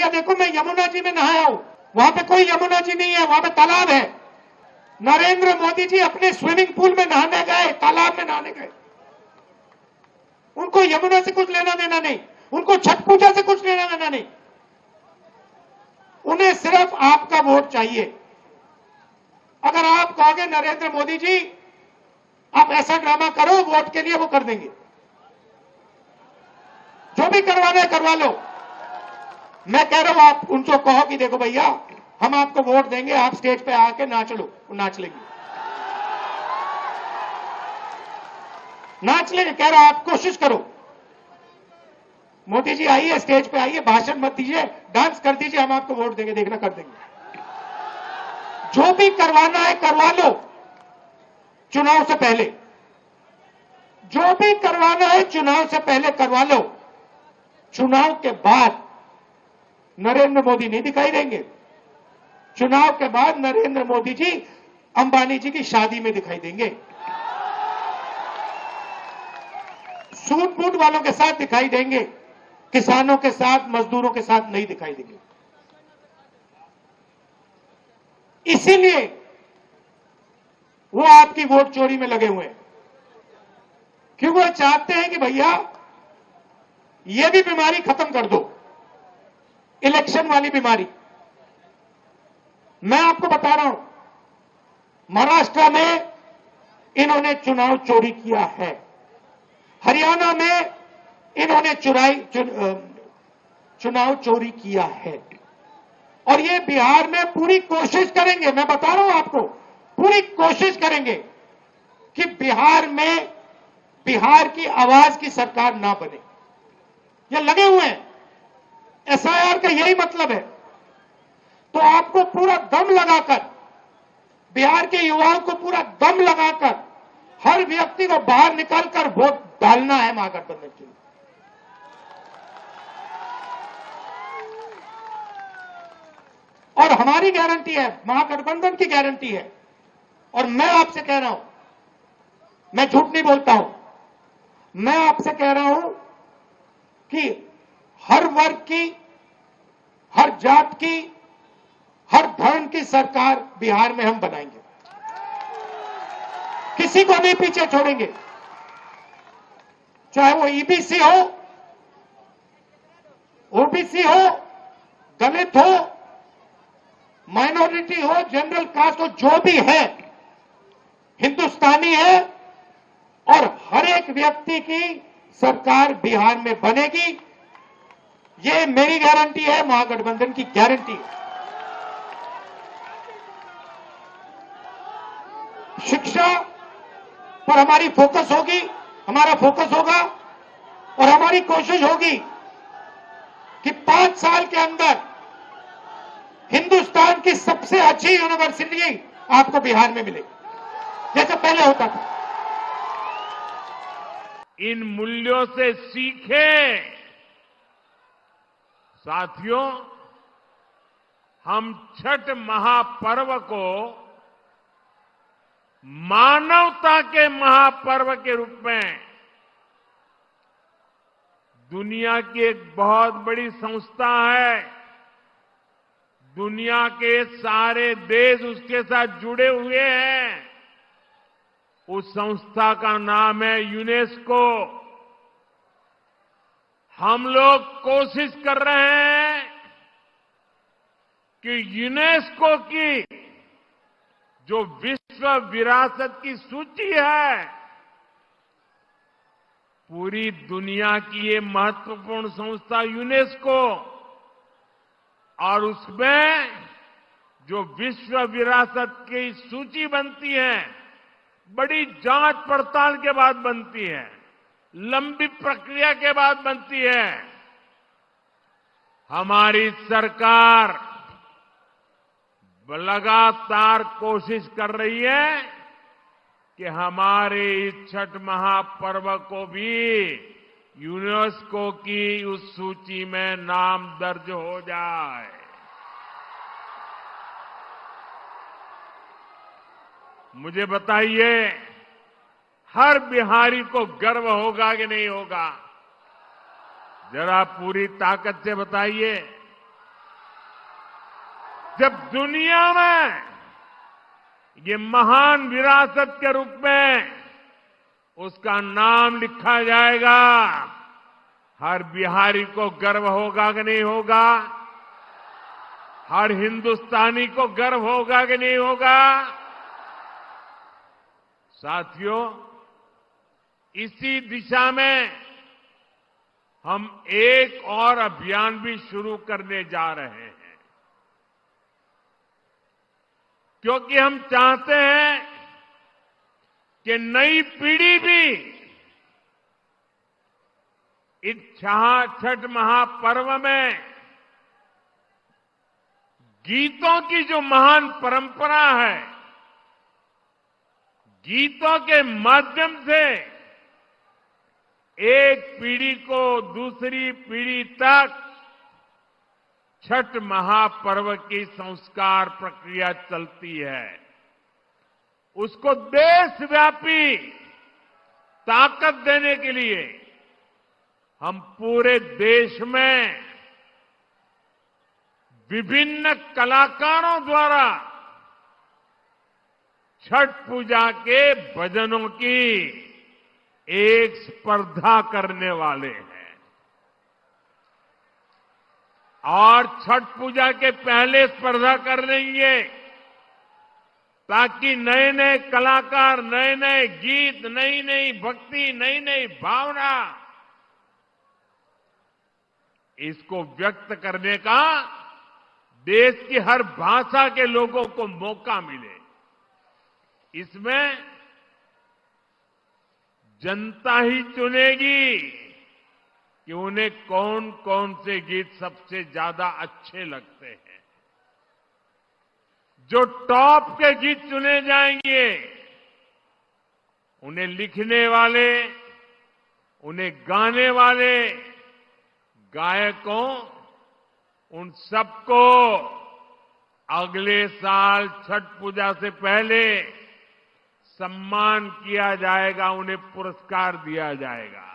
भैया देखो मैं यमुना जी में नहाया हूं, वहां पे कोई यमुना जी नहीं है, वहां पे तालाब है। नरेंद्र मोदी जी अपने स्विमिंग पूल में नहाने गए, तालाब में नहाने गए। उनको यमुना से कुछ लेना देना नहीं, उनको छठ पूजा से कुछ लेना देना नहीं। उन्हें सिर्फ आपका वोट चाहिए। अगर आप कहोगे नरेंद्र मोदी जी आप ऐसा ड्रामा करो वोट के लिए, वो कर देंगे। जो भी करवाना है करवा लो। मैं कह रहा हूं आप उनको कहो कि देखो भैया हम आपको वोट देंगे, आप स्टेज पे आके नाच लो, वो नाच लेंगे। नाच लेंगे, कह रहा आप कोशिश करो। मोदी जी आइए, स्टेज पे आइए, भाषण मत दीजिए, डांस कर दीजिए, हम आपको वोट देंगे, देखना कर देंगे। जो भी करवाना है करवा लो चुनाव से पहले। जो भी करवाना है चुनाव से पहले करवा लो। चुनाव के बाद नरेंद्र मोदी नहीं दिखाई देंगे। चुनाव के बाद नरेंद्र मोदी जी अंबानी जी की शादी में दिखाई देंगे, सूट बूट वालों के साथ दिखाई देंगे, किसानों के साथ, मजदूरों के साथ नहीं दिखाई देंगे। इसीलिए वो आपकी वोट चोरी में लगे हुए हैं, क्योंकि वो चाहते हैं कि भैया ये भी बीमारी खत्म कर दो, इलेक्शन वाली बीमारी। मैं आपको बता रहा हूं, महाराष्ट्र में इन्होंने चुनाव चोरी किया है, हरियाणा में इन्होंने चुनाव चोरी किया है, और ये बिहार में पूरी कोशिश करेंगे। मैं बता रहा हूं आपको, पूरी कोशिश करेंगे कि बिहार में बिहार की आवाज की सरकार ना बने। ये लगे हुए हैं, एसआईआर का यही मतलब है। तो आपको पूरा दम लगाकर, बिहार के युवाओं को पूरा दम लगाकर हर व्यक्ति को बाहर निकालकर वोट डालना है महागठबंधन के लिए। और हमारी गारंटी है, महागठबंधन की गारंटी है। और मैं आपसे कह रहा हूं, मैं झूठ नहीं बोलता हूं, मैं आपसे कह रहा हूं कि हर वर्ग की, हर जात की, हर धर्म की सरकार बिहार में हम बनाएंगे। किसी को नहीं पीछे छोड़ेंगे, चाहे वो ईबीसी हो, ओबीसी हो, दलित हो, माइनॉरिटी हो, जनरल कास्ट हो, जो भी है हिंदुस्तानी है, और हर एक व्यक्ति की सरकार बिहार में बनेगी। ये मेरी गारंटी है, महागठबंधन की गारंटी है। शिक्षा पर हमारी फोकस होगी, हमारा फोकस होगा, और हमारी कोशिश होगी कि 5 साल के अंदर हिंदुस्तान की सबसे अच्छी यूनिवर्सिटी आपको बिहार में मिलेगी, जैसे पहले होता था। इन मूल्यों से सीखें साथियों। हम छठ महापर्व को मानवता के महापर्व के रूप में दुनिया की एक बहुत बड़ी संस्था है, दुनिया के सारे देश उसके साथ जुड़े हुए हैं। उस संस्था का नाम है यूनेस्को। हम लोग कोशिश कर रहे हैं कि यूनेस्को की जो विश्व विरासत की सूची है, पूरी दुनिया की ये महत्वपूर्ण संस्था यूनेस्को, और उसमें जो विश्व विरासत की सूची बनती है, बड़ी जांच पड़ताल के बाद बनती है, लंबी प्रक्रिया के बाद बनती है। हमारी सरकार लगातार कोशिश कर रही है कि हमारे इस छठ महापर्व को भी यूनेस्को की उस सूची में नाम दर्ज हो जाए। मुझे बताइए, हर बिहारी को गर्व होगा कि नहीं होगा? जरा पूरी ताकत से बताइए। जब दुनिया में ये महान विरासत के रूप में उसका नाम लिखा जाएगा, हर बिहारी को गर्व होगा कि नहीं होगा? हर हिंदुस्तानी को गर्व होगा कि नहीं होगा? साथियों, इसी दिशा में हम एक और अभियान भी शुरू करने जा रहे हैं, क्योंकि हम चाहते हैं कि नई पीढ़ी भी इस छठ महापर्व में गीतों की जो महान परंपरा है, गीतों के माध्यम से एक पीढ़ी को दूसरी पीढ़ी तक छठ महापर्व की संस्कार प्रक्रिया चलती है, उसको देशव्यापी ताकत देने के लिए हम पूरे देश में विभिन्न कलाकारों द्वारा छठ पूजा के भजनों की एक स्पर्धा करने वाले हैं। और छठ पूजा के पहले स्पर्धा कर लेंगे ताकि नए नए कलाकार, नए नए गीत, नई नई भक्ति, नई नई भावना, इसको व्यक्त करने का देश की हर भाषा के लोगों को मौका मिले। इसमें जनता ही चुनेगी कि उन्हें कौन कौन से गीत सबसे ज्यादा अच्छे लगते हैं। जो टॉप के गीत चुने जाएंगे, उन्हें लिखने वाले, उन्हें गाने वाले गायकों, उन सबको अगले साल छठ पूजा से पहले सम्मान किया जाएगा, उन्हें पुरस्कार दिया जाएगा।